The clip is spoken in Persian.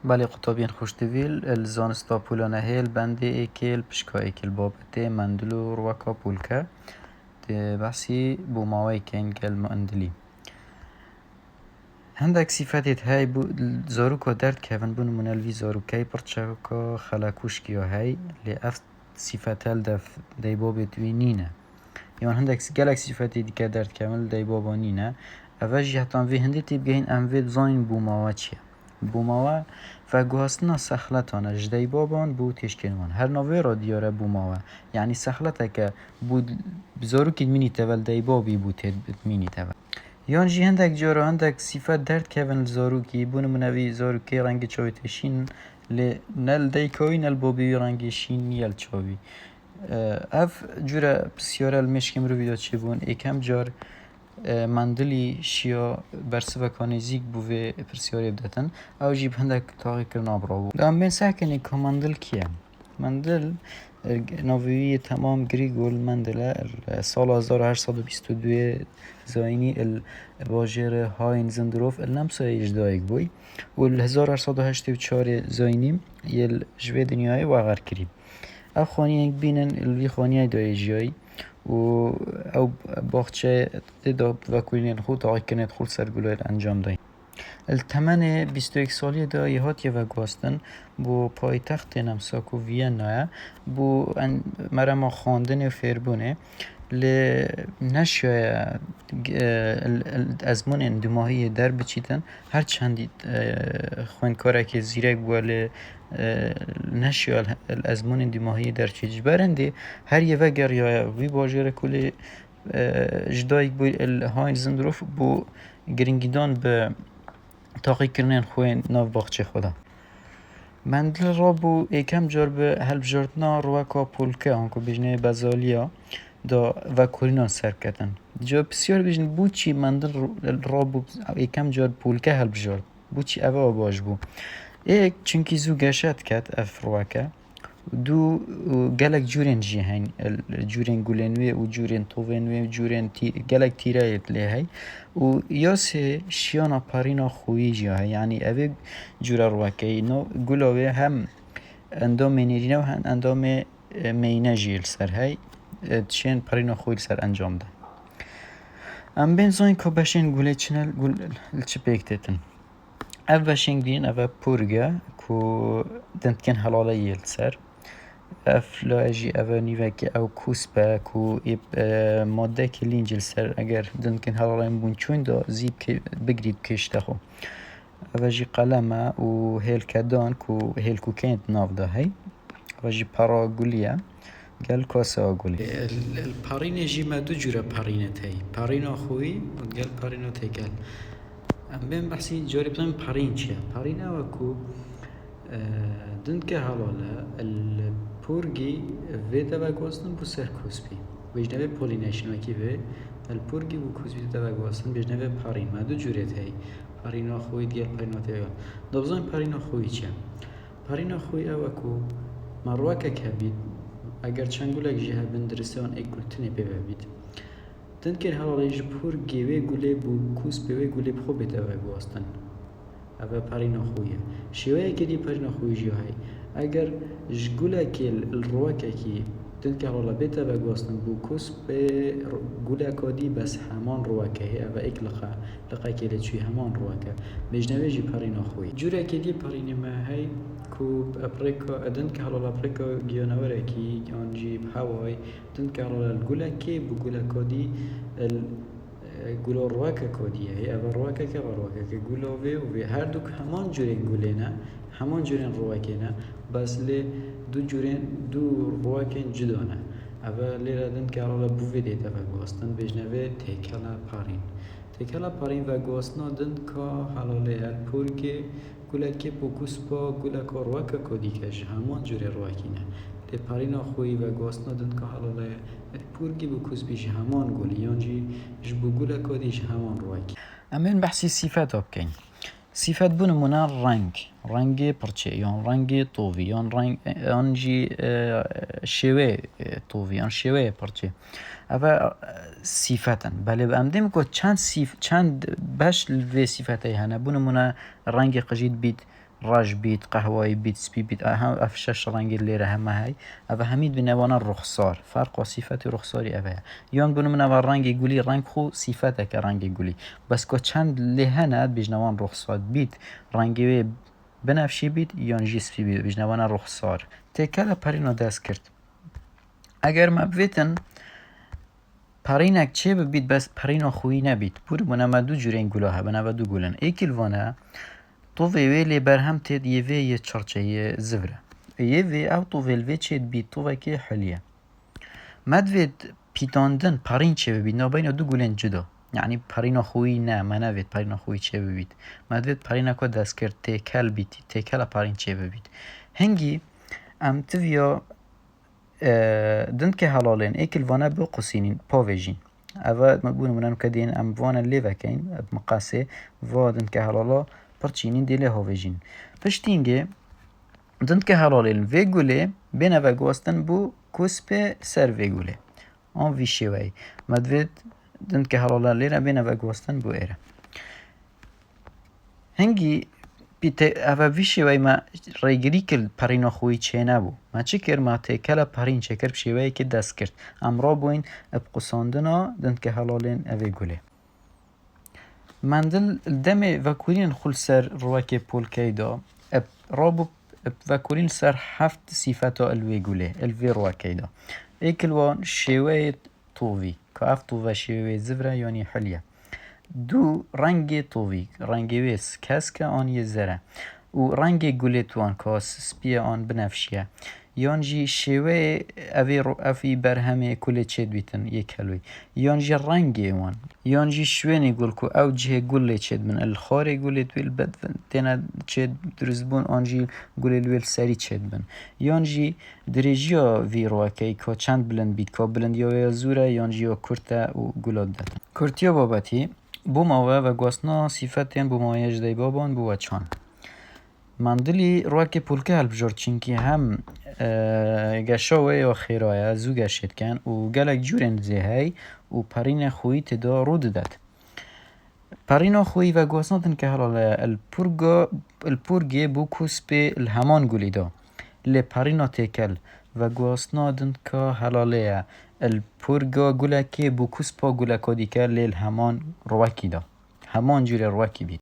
بله قطابین خوشتویل الزانستا پولانه هیل بنده ایکیل پشکا ایکیل بابته مندلو رواکا پولکا ده بحثی بوماوی کن گل مندلی هندك صفاتت هاي زاروكا درد كيفن بون منالوي زاروكاي برتشاكا خلاكوشكيو هاي لأف صفاتال دف دايبابت وينينه يعني هندك جالك صفاتي دي كدرد كامل دايبابا نينه أفاجي حتى في هندي تبقين أنفيد زاين بوماواتشيا بوماوا فگوهستنا سخلتانه جدی بابان بود تشکنوان هر نوی را دیاره بوماوا یعنی سخلته که بود بزارو که مینی تول دی بابی بود مینی تول یان جی هندک جارا هندک صفت درد که ون زارو کی بون منوی زارو کی رنگ چاوی تشین ل نل دی کوی نل بابی رنگ شین یل چاوی اف جورا بسیار المشکم رو ویدیو چی بون یکم جار مندلی شیا برسه کانیزیک بوده پرسیاری بدتن او جیب هندک تاقی کرنا براو دام بین ساکنی که مندل کیه مندل ناویی تمام گریگول مندله سال 1822 زاینی الواجر هاین زندروف النمسا اجدایک بوی و 1884 زاینی یل جوه دنیای واغر کری او خانیه بینن الوی خانیه دایجیایی و او باخچه دا وکولین خود آقای کنید خود سرگلوی انجام دهیم التمن 21 سالی دا یهات یه وگاستن بو پایتخت نمساکو وینا بو مرما خواندن و فیربونه ل نشای ازمون اندماهی در بچیدن هر چندی خوانکاره که زیرک بوله نشای ازمون اندماهی در چیج برنده هر یه وگر یا وی باجر کلی جدایک بو الهاین زندروف بو گرینگیدان به تاقی کردن خوین ناو باغچه خدا مندل را بو یکم جار به هلب جاردنا رواکا پولکه آنکو بجنه بزالیا دا و کورینان سر کردن جا بسیار بجن بو چی مندل را بو یکم جار پولکه هلب جارد بو چی اوه باش بو ایک چونکی زو گشت کد اف رواکه دو گلک جورین جی هین جورین گولنوی و جورین توونوی جورین گلک تیرایت لی هی و یاسه شیانا پارینا خویی جی هی یعنی اوه جورا رواکه نو گلاوه هم اندام منیرینه و هم اندام مینه جیل سر هی تشین پارینا خویل سر انجام ده ام بین زاین که بشین گوله چنل گول چه پیکتتن او بشین دین او پورگه که دنتکن حلاله یل سر افلاجی اوانی که او کوسپا کو ماده که لینجل سر اگر دنکن حالا بون چون دا زیب که بگرید کشته خو اوجی قلمه و هیل کدان کو هیل کوکینت ناف ده هی اوجی پارا گولیه گل کاسه گولی الپارین جی ما دو جوره پارینت هی پارین خوی و گل پارین تگل ام بین بحثی جوری بدم پارین چیه پارین او کو دنکه حالا پورگی ویدا و گوستن بو سر کوسپی بجنبه پولینیشن وکی وی الپورگی بو کوسپی دا و گوستن بجنبه پارین ما دو جوریت هی پارینا خوی دیگه پارینا تیگه دبزن پارینا خوی چیه پارینا خوی او کو مروکه که بید اگر چنگولک جه بندرسه آن اکولتنی ببید دنکه حالا ایج پورگی وی گوله بو کوسپی وی گوله بخو بیده و گوستن اوه پارینا خویه شیوه که دی پارینا خوی جی های اگر جگوله که الرواکه که تنکه حالا بیتا و گوستن بو کس به گوله کادی بس همان رواکه هی اوه ایک لقا که لیچوی همان رواکه بجنوه جی پارینا خوی جوره که دی پارین ما هی که اپریکا تنکه حالا اپریکا گیانوره که آنجی هوای تنکه حالا الگوله که بو گوله کادی گولا رواکه کادیه هی اوه رواکه که رواکه که گولا وی هر دو همان جورین گوله نه همان جورین رواکه نه بس لی دو رواکه جدا نه اوه لی ردن که حالا بوی دیده و گوستن بجنوه تکلا پارین و گوستنا دن که حالا لی هر پور که گوله که بکوس با گوله که رواکه کادی کش همان جوری رواکی نه لی پارین خوی و گوستنا دن که حالا لی پورگی بکوس بیش همان گولی یانجی جبو گوله کادیش همان رواکی امین بحثی صفت ها بکن صفت بون منا رنگ پرچه یان رنگ طوفی یان رنگ آنجی شوه طوفی یان شوه پرچه اوه صفتن بله بامدیم که چند بش لوی صفته هنه بون منا رنگ قجید بید راج بيت قهوه‌ي بيت سبي بيت افشش رنگ الليرة همه هاي اوه همید بنوانا رخصار فرق و صفت رخصاری اوه یان بونو من اوه رنگ گولی رنگ خو صفته که رنگ گولی بس که چند لهند بجنوان رخصار بيت رنگی بنفشی بيت یان جی سپی بيت بجنوانا رخصار تکل پرینو دست کرد اگر ما بویتن پرینک چه ببید بس پرینا خویی نبید بور بنا دو جوره این گلاه بنا دو گلن ایکل وانه طوفي لی بر هم تد یه چرچه یه زفره یه او طوفي الوی چه بید طوفي که حلیه مدوید پیتاندن پرین چه ببید نابین دو گلن جدا یعنی پرینا خویی نه منوید پرینا خویی چه ببید مدوید پرینا که دست کرد تکل بیتی تکل پرین چه ببید هنگی ام تویا دند که حلالین ایکل وانه بو قسینین پاویجین اوه مبونه منم کدین ام وانه لیوه کین بمقاسه و دند که حلالا پرچینین دیله هاویجین پشتینگه دند که حلالین وی گوله بینه و گوستن بو کسپ سر وی گوله آن وی شوی مدوید دند که حلالا لیره بینه و گوستن بو ایره هنگی بیت اوه ویشی وی ما ریگری کل پرینا خویی چه نبو ما چه کر ما تکل پرین چه کر بشیوهی که دست کرد امرا بوین اب قصاندنا دند که حلالین اوه گوله مندل دم وکولین خل سر رواک پولکی دا اب رابو اب وکولین سر هفت صفتا الوی گوله الوی رواکی دا ایکل وان شیوه طووی که اف طووه شیوه زفره یعنی حلیه دو رنگ طووی رنگ ویس کسک آن یه زره و رنگ گولیتوان که سپیه آن بنفشیه یانجی شیوه اوی برهمه کلی چید بیتن یک هلوی یانجی رنگ وان یانجی شوینی گل که او جه گل چید بن الخار گولیت ویل بد تینا چید درزبون آنجی گولیل ویل سری چید بن یانجی درجیا وی رواکی که چند بلند بید که بلند یا زوره یانجی یا کرته و گلاد داد کرتیا بابتی بو ماوه و گواسنا صفتین بو مایج دی بابان بو وچان مندلی رواک پولکه هل بجور چینکی هم گشاوه یا خیرایه زو گشت کن و گلک جورن زیهی و پرین خویی تدا رود داد پرین خویی و گواسناتن که حلال الپورگی بو کسب الهمان گولی دا لی پرین تکل و گواسناتن که حلاله الپورگا گلکی بو کسپا گلکا دیکر لی الهمان رواکی دا همان جور رواکی بید